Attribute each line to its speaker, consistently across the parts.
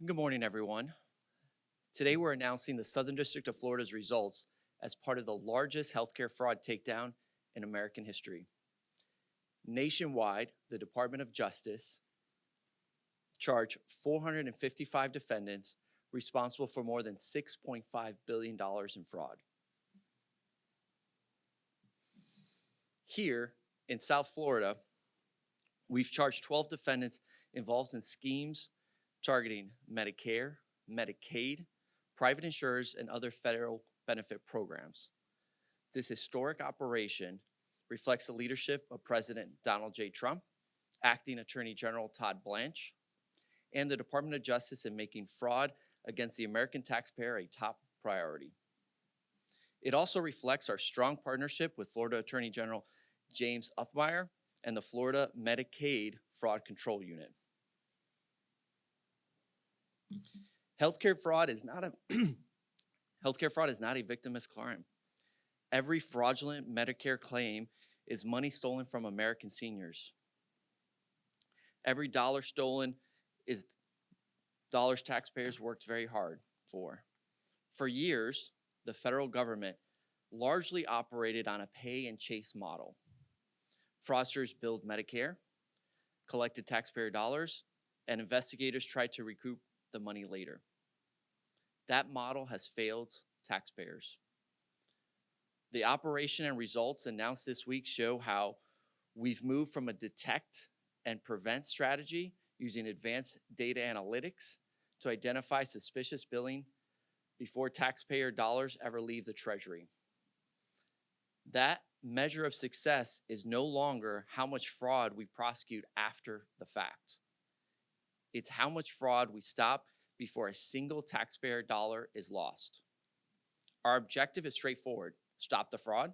Speaker 1: Good morning, everyone. Today, we're announcing the Southern District of Florida's results as part of the largest healthcare fraud takedown in American history. Nationwide, the Department of Justice charged 455 defendants responsible for more than $6.5 billion in fraud. Here in South Florida, we've charged 12 defendants involved in schemes targeting Medicare, Medicaid, private insurers, and other federal benefit programs. This historic operation reflects the leadership of President Donald J. Trump, Acting Attorney General Todd Blanche, and the Department of Justice in making fraud against the American taxpayer a top priority. It also reflects our strong partnership with Florida Attorney General James Uthmeier and the Florida Medicaid Fraud Control Unit. Healthcare fraud is not a victimless crime. Every fraudulent Medicare claim is money stolen from American seniors. Every dollar stolen is dollars taxpayers worked very hard for. For years, the federal government largely operated on a pay and chase model. Fraudsters billed Medicare, collected taxpayer dollars, and investigators tried to recoup the money later. That model has failed taxpayers. The operation and results announced this week show how we've moved from a detect and prevent strategy using advanced data analytics to identify suspicious billing before taxpayer dollars ever leave the Treasury. That measure of success is no longer how much fraud we prosecute after the fact. It's how much fraud we stop before a single taxpayer dollar is lost. Our objective is straightforward: stop the fraud,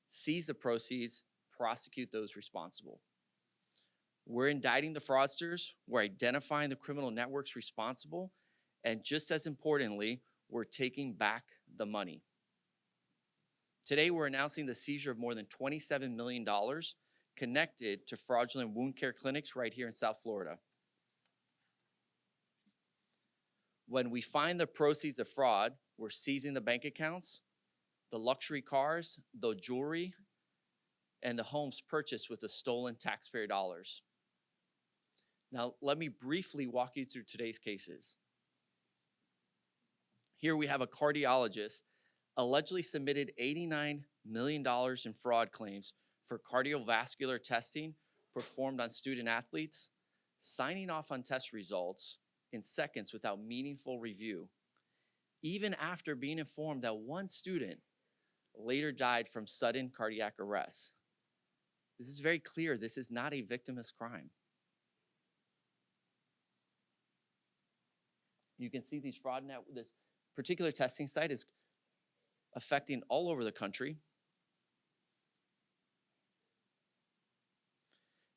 Speaker 1: seize the proceeds, prosecute those responsible. We're indicting the fraudsters, we're identifying the criminal networks responsible, and just as importantly, we're taking back the money. Today, we're announcing the seizure of more than $27 million connected to fraudulent wound care clinics right here in South Florida. When we find the proceeds of fraud, we're seizing the bank accounts, the luxury cars, the jewelry, and the homes purchased with the stolen taxpayer dollars. Now, let me briefly walk you through today's cases. Here we have a cardiologist allegedly submitted $89 million in fraud claims for cardiovascular testing performed on student athletes, signing off on test results in seconds without meaningful review, even after being informed that one student later died from sudden cardiac arrest. This is very clear. This is not a victimless crime. You can see these fraud net. This particular testing site is affecting all over the country.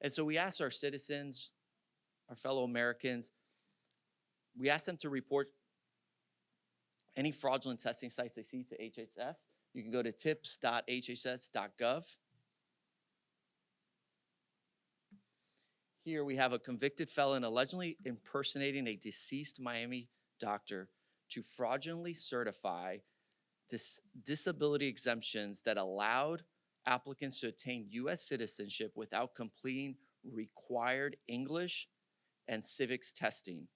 Speaker 1: And so we asked our citizens, our fellow Americans, we asked them to report any fraudulent testing sites they see to HHS. You can go to tips.hhs.gov. Here we have a convicted felon allegedly impersonating a deceased Miami doctor to fraudulently certify disability exemptions that allowed applicants to attain U.S. citizenship without completing required English and civics testing.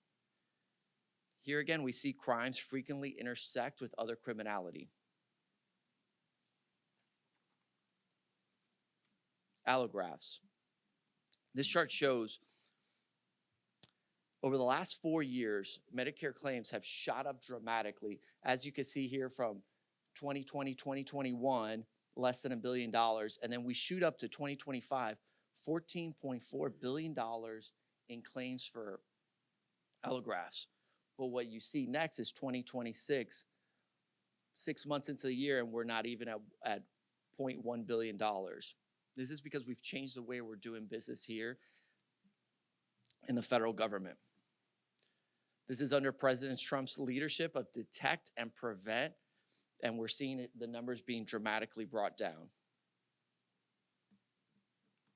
Speaker 1: Here again, we see crimes frequently intersect with other criminality. Allografts. This chart shows over the last 4 years, Medicare claims have shot up dramatically. As you can see here from 2020, 2021, less than $1 billion. And then we shoot up to 2025, $14.4 billion in claims for allografts. But what you see next is 2026, 6 months into the year, and we're not even at $0.1 billion. This is because we've changed the way we're doing business here in the federal government. This is under President Trump's leadership of detect and prevent, and we're seeing the numbers being dramatically brought down.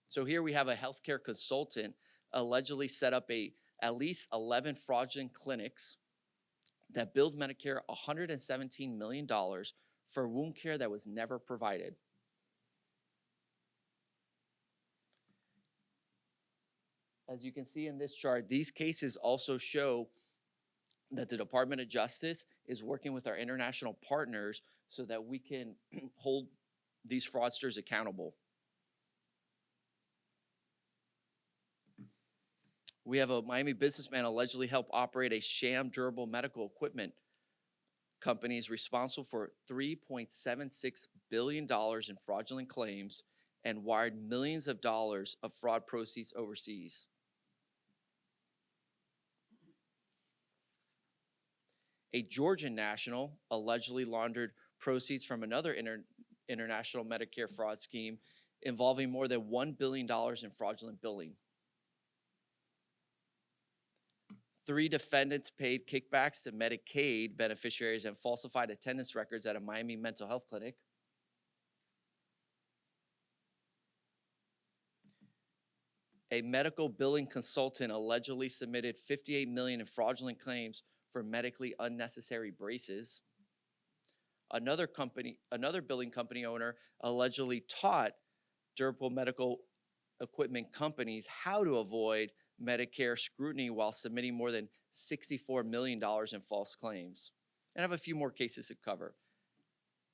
Speaker 1: So here we have a healthcare consultant allegedly set up a at least 11 fraudulent clinics that billed Medicare $117 million for wound care that was never provided. As you can see in this chart, these cases also show that the Department of Justice is working with our international partners so that we can hold these fraudsters accountable. We have a Miami businessman allegedly helped operate a sham durable medical equipment companies responsible for $3.76 billion in fraudulent claims and wired millions of dollars of fraud proceeds overseas. A Georgian national allegedly laundered proceeds from another international Medicare fraud scheme involving more than $1 billion in fraudulent billing. 3 defendants paid kickbacks to Medicaid beneficiaries and falsified attendance records at a Miami mental health clinic. A medical billing consultant allegedly submitted $58 million in fraudulent claims for medically unnecessary braces. Another billing company owner allegedly taught durable medical equipment companies how to avoid Medicare scrutiny while submitting more than $64 million in false claims. And I have a few more cases to cover.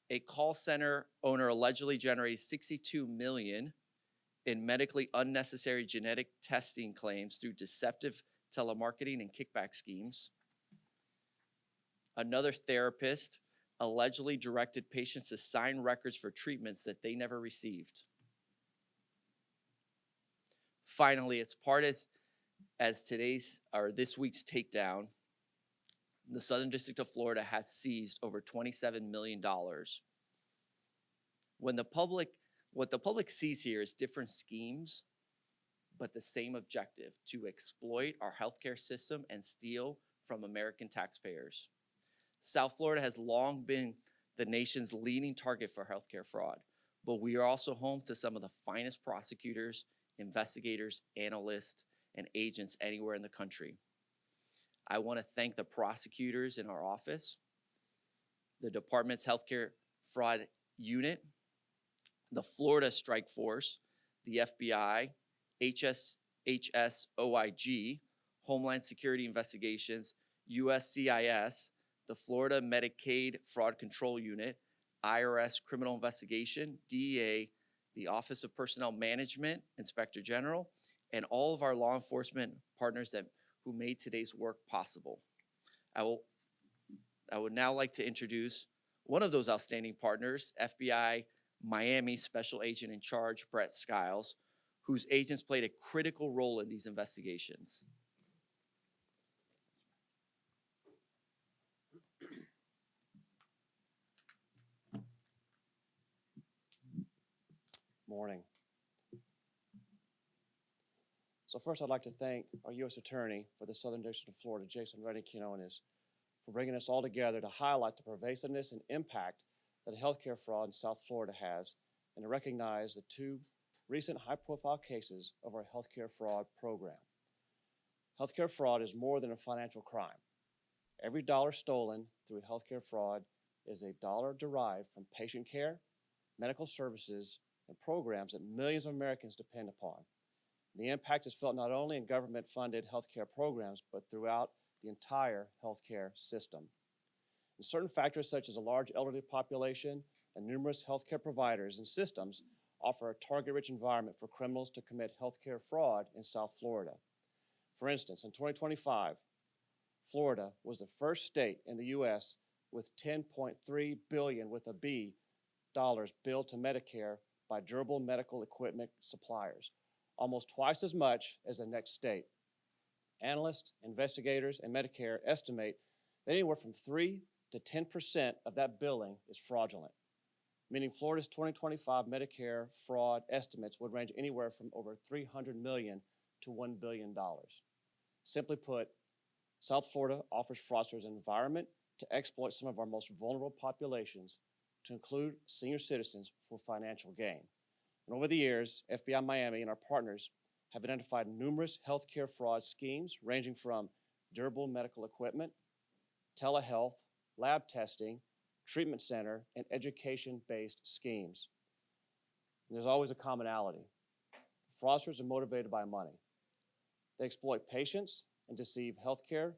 Speaker 1: A call center owner allegedly generated $62 million in medically unnecessary genetic testing claims through deceptive telemarketing and kickback schemes. Another therapist allegedly directed patients to sign records for treatments that they never received. Finally, it's part as this week's takedown, the Southern District of Florida has seized over $27 million. What the public sees here is different schemes, but the same objective: to exploit our healthcare system and steal from American taxpayers. South Florida has long been the nation's leading target for healthcare fraud, but we are also home to some of the finest prosecutors, investigators, analysts, and agents anywhere in the country. I want to thank the prosecutors in our office, the department's healthcare fraud unit, the Florida Strike Force, the FBI, HHS-OIG, Homeland Security Investigations, USCIS, the Florida Medicaid Fraud Control Unit, IRS Criminal Investigation, DEA, the Office of Personnel Management, Inspector General, and all of our law enforcement partners who made today's work possible. I would now like to introduce one of those outstanding partners, FBI Miami Special Agent in Charge, Brett Skiles, whose agents played a critical role in these investigations.
Speaker 2: Morning. So first, I'd like to thank our U.S. Attorney for the Southern District of Florida, Jason Reding Quiñones, for bringing us all together to highlight the pervasiveness and impact that healthcare fraud in South Florida has, and to recognize the 2 recent high-profile cases of our healthcare fraud program. Healthcare fraud is more than a financial crime. Every dollar stolen through healthcare fraud is a dollar derived from patient care, medical services, and programs that millions of Americans depend upon. The impact is felt not only in government-funded healthcare programs, but throughout the entire healthcare system. And certain factors such as a large elderly population and numerous healthcare providers and systems offer a target-rich environment for criminals to commit healthcare fraud in South Florida. For instance, in 2025, Florida was the first state in the U.S. with $10.3 billion with a B dollars billed to Medicare by durable medical equipment suppliers, almost twice as much as the next state. Analysts, investigators, and Medicare estimate that anywhere from 3 to 10% of that billing is fraudulent, meaning Florida's 2025 Medicare fraud estimates would range anywhere from over $300 million to $1 billion. Simply put, South Florida offers fraudsters an environment to exploit some of our most vulnerable populations, to include senior citizens, for financial gain. And over the years, FBI Miami and our partners have identified numerous healthcare fraud schemes ranging from durable medical equipment, telehealth, lab testing, treatment center, and education-based schemes. And there's always a commonality. Fraudsters are motivated by money. They exploit patients and deceive healthcare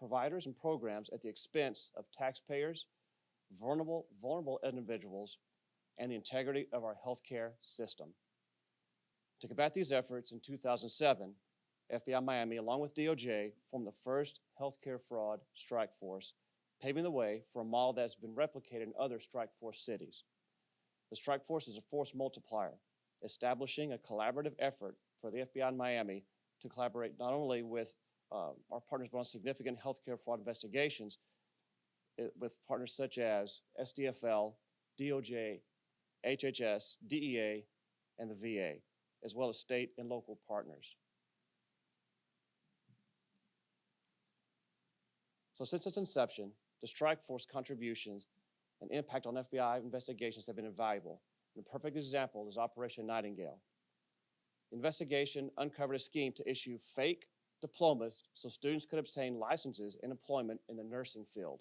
Speaker 2: providers and programs at the expense of taxpayers, vulnerable individuals, and the integrity of our healthcare system. To combat these efforts, in 2007, FBI Miami, along with DOJ, formed the first healthcare fraud strike force, paving the way for a model that's been replicated in other strike force cities. The strike force is a force multiplier, establishing a collaborative effort for the FBI in Miami to collaborate not only with our partners, but on significant healthcare fraud investigations with partners such as SDFL, DOJ, HHS, DEA, and the VA, as well as state and local partners. So since its inception, the strike force contributions and impact on FBI investigations have been invaluable. And a perfect example is Operation Nightingale. The investigation uncovered a scheme to issue fake diplomas so students could obtain licenses and employment in the nursing field.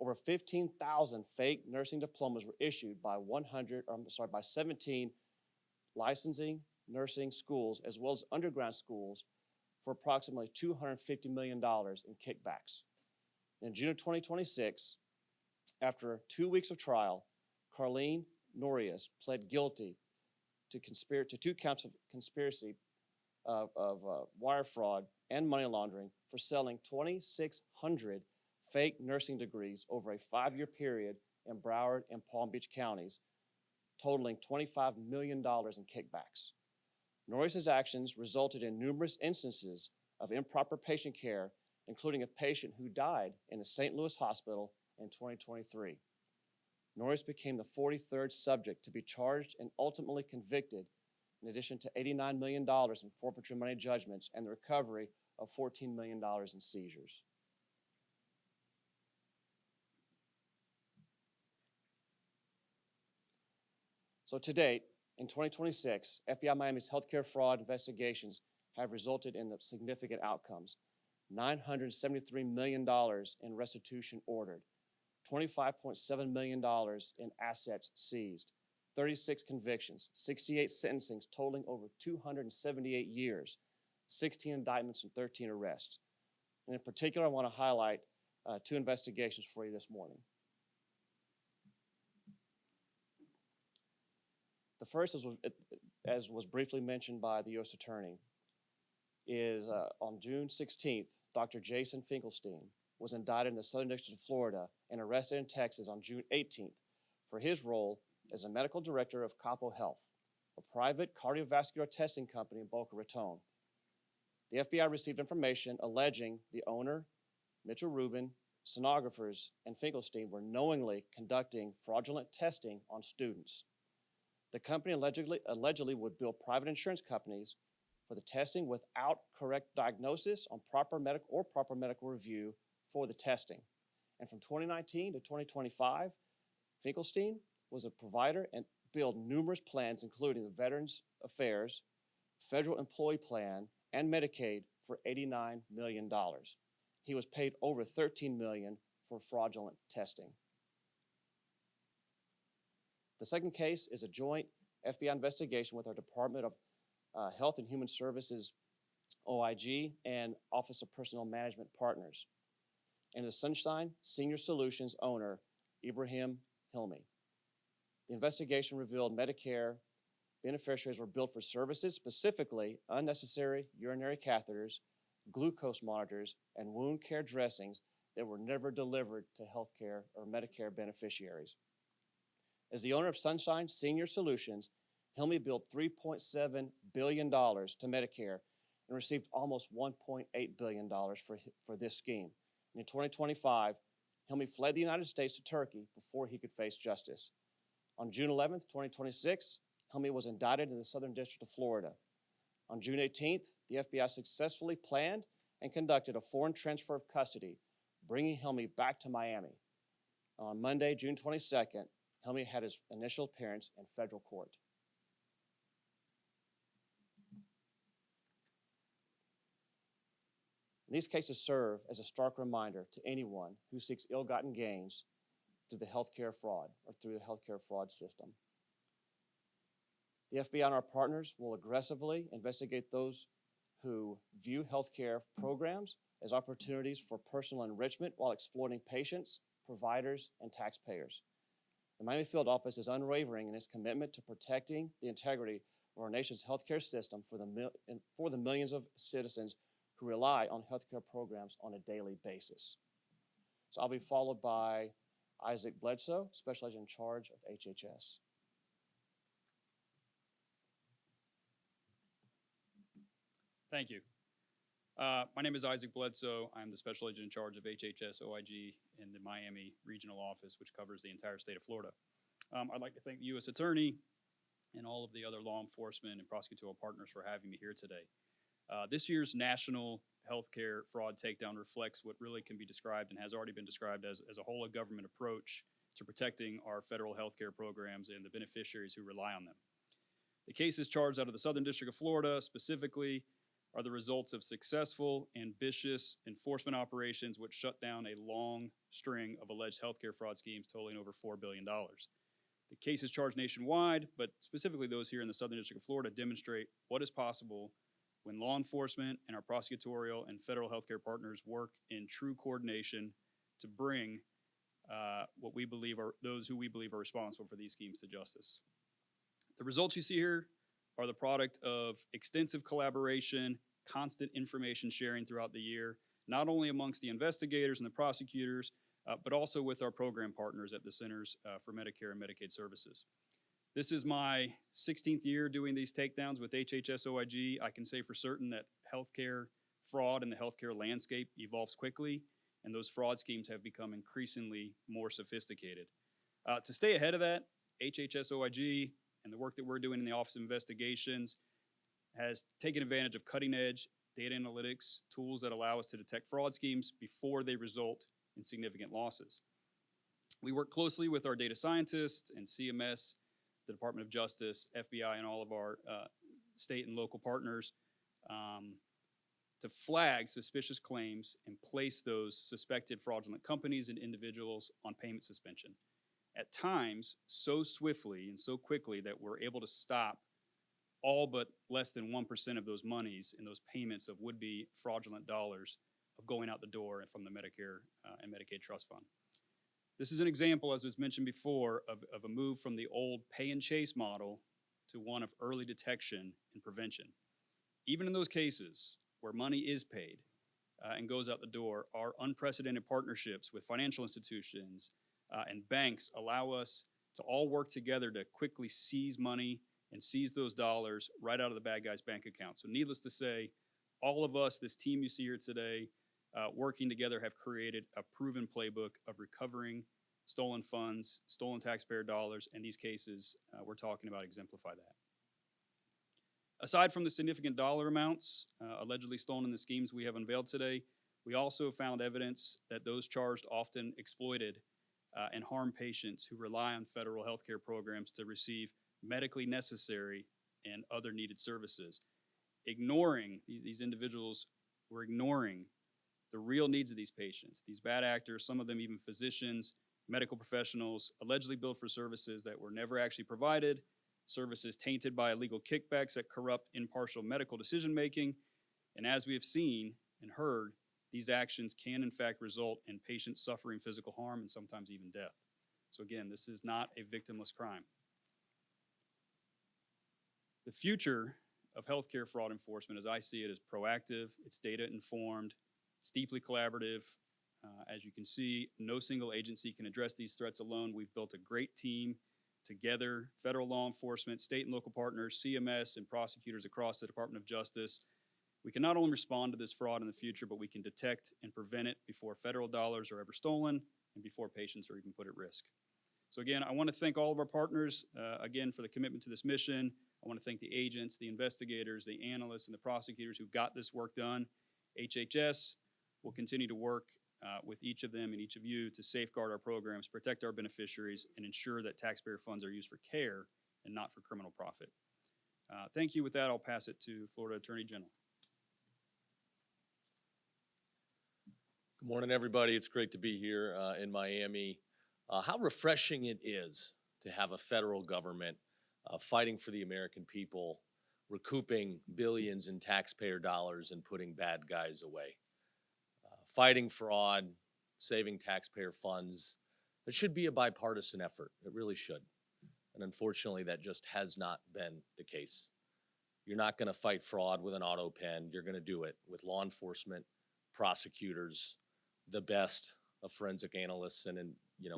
Speaker 2: Over 15,000 fake nursing diplomas were issued by 17 licensing nursing schools as well as underground schools for approximately $250 million in kickbacks. In June of 2026, after 2 weeks of trial, Carlene Norias pled guilty to 2 counts of conspiracy of wire fraud and money laundering for selling 2,600 fake nursing degrees over a 5-year period in Broward and Palm Beach counties, totaling $25 million in kickbacks. Norias' actions resulted in numerous instances of improper patient care, including a patient who died in a St. Louis hospital in 2023. Norias became the 43rd subject to be charged and ultimately convicted, in addition to $89 million in forfeiture money judgments and the recovery of $14 million in seizures. So to date, in 2026, FBI Miami's healthcare fraud investigations have resulted in the significant outcomes. $973 million in restitution ordered, $25.7 million in assets seized, 36 convictions, 68 sentencings totaling over 278 years, 16 indictments and 13 arrests. And in particular, I want to highlight 2 investigations for you this morning. The first, as was briefly mentioned by the U.S. Attorney, is on June 16th, Dr. Jason Finkelstein was indicted in the Southern District of Florida and arrested in Texas on June 18th for his role as a medical director of Capo Health, a private cardiovascular testing company in Boca Raton. The FBI received information alleging the owner, Mitchell Rubin, sonographers, and Finkelstein were knowingly conducting fraudulent testing on students. The company allegedly would bill private insurance companies for the testing without correct diagnosis on proper medical review for the testing. And from 2019 to 2025, Finkelstein was a provider and billed numerous plans, including the Veterans Affairs, Federal Employee Plan, and Medicaid for $89 million. He was paid over $13 million for fraudulent testing. The second case is a joint FBI investigation with our Department of Health and Human Services, OIG, and Office of Personnel Management partners, and the Sunshine Senior Solutions owner, Ibrahim Hilmi. The investigation revealed Medicare beneficiaries were billed for services, specifically unnecessary urinary catheters, glucose monitors, and wound care dressings that were never delivered to healthcare or Medicare beneficiaries. As the owner of Sunshine Senior Solutions, Hilmi billed $3.7 billion to Medicare and received almost $1.8 billion for this scheme. And in 2025, Hilmi fled the United States to Turkey before he could face justice. On June 11th, 2026, Hilmi was indicted in the Southern District of Florida. On June 18th, the FBI successfully planned and conducted a foreign transfer of custody, bringing Hilmi back to Miami. On Monday, June 22nd, Hilmi had his initial appearance in federal court. And these cases serve as a stark reminder to anyone who seeks ill-gotten gains through the healthcare fraud or through the healthcare fraud system. The FBI and our partners will aggressively investigate those who view healthcare programs as opportunities for personal enrichment while exploiting patients, providers, and taxpayers. The Miami Field Office is unwavering in its commitment to protecting the integrity of our nation's healthcare system for the millions of citizens who rely on healthcare programs on a daily basis. So I'll be followed by Isaac Bledsoe, Special Agent in charge of HHS.
Speaker 3: Thank you. My name is Isaac Bledsoe. I'm the Special Agent in charge of HHS-OIG in the Miami Regional Office, which covers the entire state of Florida. I'd like to thank the U.S. Attorney and all of the other law enforcement and prosecutorial partners for having me here today. This year's National Healthcare Fraud Takedown reflects what really can be described and has already been described as a whole of government approach to protecting our federal healthcare programs and the beneficiaries who rely on them. The cases charged out of the Southern District of Florida specifically are the results of successful, ambitious enforcement operations which shut down a long string of alleged healthcare fraud schemes totaling over $4 billion. The cases charged nationwide, but specifically those here in the Southern District of Florida, demonstrate what is possible when law enforcement and our prosecutorial and federal healthcare partners work in true coordination to bring what we believe are those who we believe are responsible for these schemes to justice. The results you see here are the product of extensive collaboration, constant information sharing throughout the year, not only amongst the investigators and the prosecutors, but also with our program partners at the Centers for Medicare and Medicaid Services. This is my 16th year doing these takedowns with HHS-OIG. I can say for certain that healthcare fraud and the healthcare landscape evolves quickly, and those fraud schemes have become increasingly more sophisticated. To stay ahead of that, HHS-OIG and the work that we're doing in the Office of Investigations has taken advantage of cutting-edge data analytics tools that allow us to detect fraud schemes before they result in significant losses. We work closely with our data scientists and CMS, the Department of Justice, FBI, and all of our state and local partners to flag suspicious claims and place those suspected fraudulent companies and individuals on payment suspension. At times, so swiftly and so quickly that we're able to stop all but less than 1% of those monies and those payments of would-be fraudulent dollars of going out the door and from the Medicare and Medicaid Trust Fund. This is an example, as was mentioned before, of a move from the old pay and chase model to one of early detection and prevention. Even in those cases where money is paid and goes out the door, our unprecedented partnerships with financial institutions and banks allow us to all work together to quickly seize money and seize those dollars right out of the bad guy's bank account. So needless to say, all of us, this team you see here today, working together have created a proven playbook of recovering stolen funds, stolen taxpayer dollars, and these cases we're talking about exemplify that. Aside from the significant dollar amounts allegedly stolen in the schemes we have unveiled today, we also found evidence that those charged often exploited and harm patients who rely on federal healthcare programs to receive medically necessary and other needed services. These individuals were ignoring the real needs of these patients. These bad actors, some of them even physicians, medical professionals, allegedly billed for services that were never actually provided, services tainted by illegal kickbacks that corrupt impartial medical decision-making. And as we have seen and heard, these actions can in fact result in patients suffering physical harm and sometimes even death. So again, this is not a victimless crime. The future of healthcare fraud enforcement, as I see it, is proactive, it's data-informed, it's deeply collaborative. As you can see, no single agency can address these threats alone. We've built a great team together, federal law enforcement, state and local partners, CMS, and prosecutors across the Department of Justice. We can not only respond to this fraud in the future, but we can detect and prevent it before federal dollars are ever stolen and before patients are even put at risk. So again, I want to thank all of our partners, again, for the commitment to this mission. I want to thank the agents, the investigators, the analysts, and the prosecutors who got this work done. HHS will continue to work with each of them and each of you to safeguard our programs, protect our beneficiaries, and ensure that taxpayer funds are used for care and not for criminal profit. Thank you. With that, I'll pass it to Florida Attorney General.
Speaker 4: Good morning, everybody. It's great to be here in Miami. How refreshing it is to have a federal government fighting for the American people, recouping billions in taxpayer dollars and putting bad guys away. Fighting fraud, saving taxpayer funds. It should be a bipartisan effort. It really should. And unfortunately, that just has not been the case. You're not going to fight fraud with an auto pen. You're going to do it with law enforcement, prosecutors, the best of forensic analysts and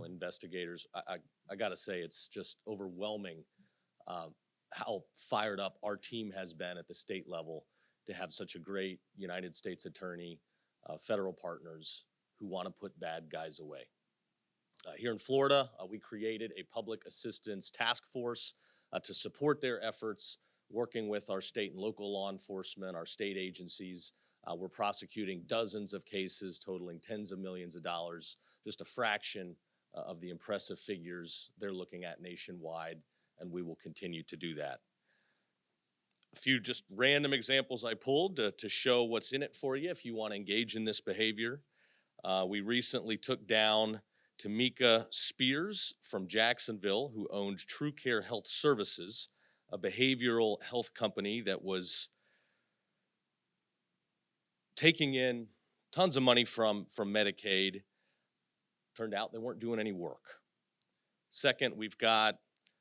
Speaker 4: investigators. I got to say, it's just overwhelming how fired up our team has been at the state level to have such a great United States attorney, federal partners who want to put bad guys away. Here in Florida, we created a public assistance task force to support their efforts, working with our state and local law enforcement, our state agencies. We're prosecuting dozens of cases totaling tens of millions of dollars, just a fraction of the impressive figures they're looking at nationwide, and we will continue to do that. A few just random examples I pulled to show what's in it for you if you want to engage in this behavior. We recently took down Tamika Spears from Jacksonville, who owned True Care Health Services, a behavioral health company that was taking in tons of money from Medicaid. Turned out they weren't doing any work. Second, we've got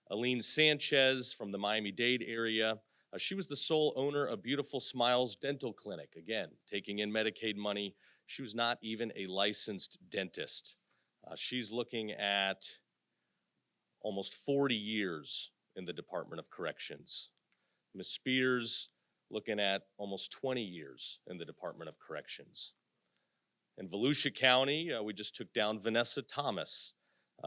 Speaker 4: Aline Sanchez from the Miami-Dade area. She was the sole owner of Beautiful Smiles Dental Clinic. Again, taking in Medicaid money. She was not even a licensed dentist. She's looking at almost 40 years in the Department of Corrections. Ms. Spears looking at almost 20 years in the Department of Corrections. In Volusia County, we just took down Vanessa Thomas.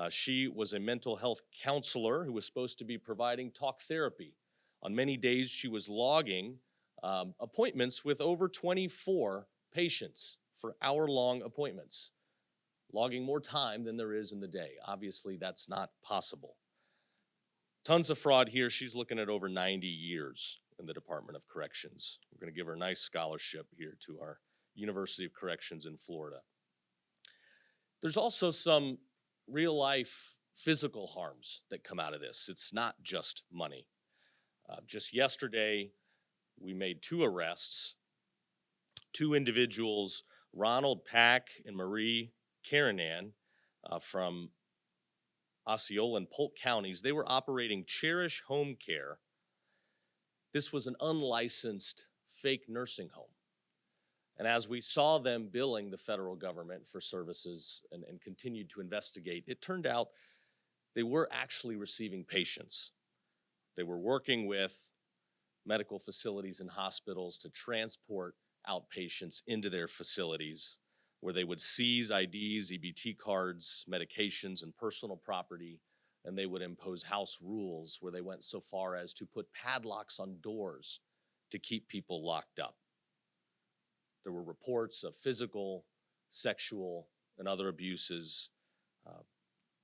Speaker 4: She was a mental health counselor who was supposed to be providing talk therapy. On many days, she was logging appointments with over 24 patients for hour-long appointments, logging more time than there is in the day. Obviously, that's not possible. Tons of fraud here. She's looking at over 90 years in the Department of Corrections. We're going to give her a nice scholarship here to our University of Corrections in Florida. There's also some real-life physical harms that come out of this. It's not just money. Just yesterday, we made 2 arrests. 2 individuals, Ronald Pack and Marie Karanan from Osceola and Polk counties. They were operating Cherish Home Care. This was an unlicensed fake nursing home. And as we saw them billing the federal government for services and continued to investigate, it turned out they were actually receiving patients. They were working with medical facilities and hospitals to transport outpatients into their facilities, where they would seize IDs, EBT cards, medications, and personal property, and they would impose house rules where they went so far as to put padlocks on doors to keep people locked up. There were reports of physical, sexual, and other abuses.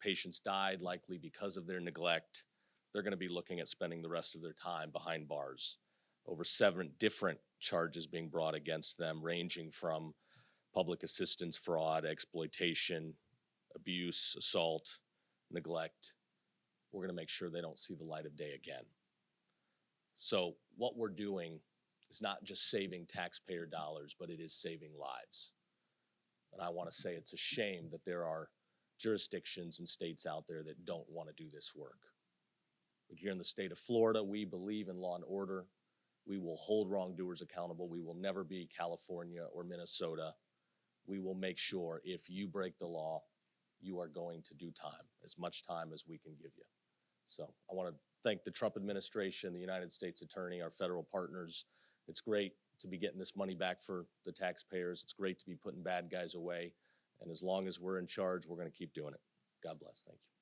Speaker 4: Patients died likely because of their neglect. They're going to be looking at spending the rest of their time behind bars. Over 7 different charges being brought against them, ranging from public assistance fraud, exploitation, abuse, assault, neglect. We're going to make sure they don't see the light of day again. So what we're doing is not just saving taxpayer dollars, but it is saving lives. And I want to say it's a shame that there are jurisdictions and states out there that don't want to do this work. But here in the state of Florida, we believe in law and order. We will hold wrongdoers accountable. We will never be California or Minnesota. We will make sure if you break the law, you are going to do time, as much time as we can give you. So I want to thank the Trump administration, the United States Attorney, our federal partners. It's great to be getting this money back for the taxpayers. It's great to be putting bad guys away. And as long as we're in charge, we're going to keep doing it. God bless. Thank you.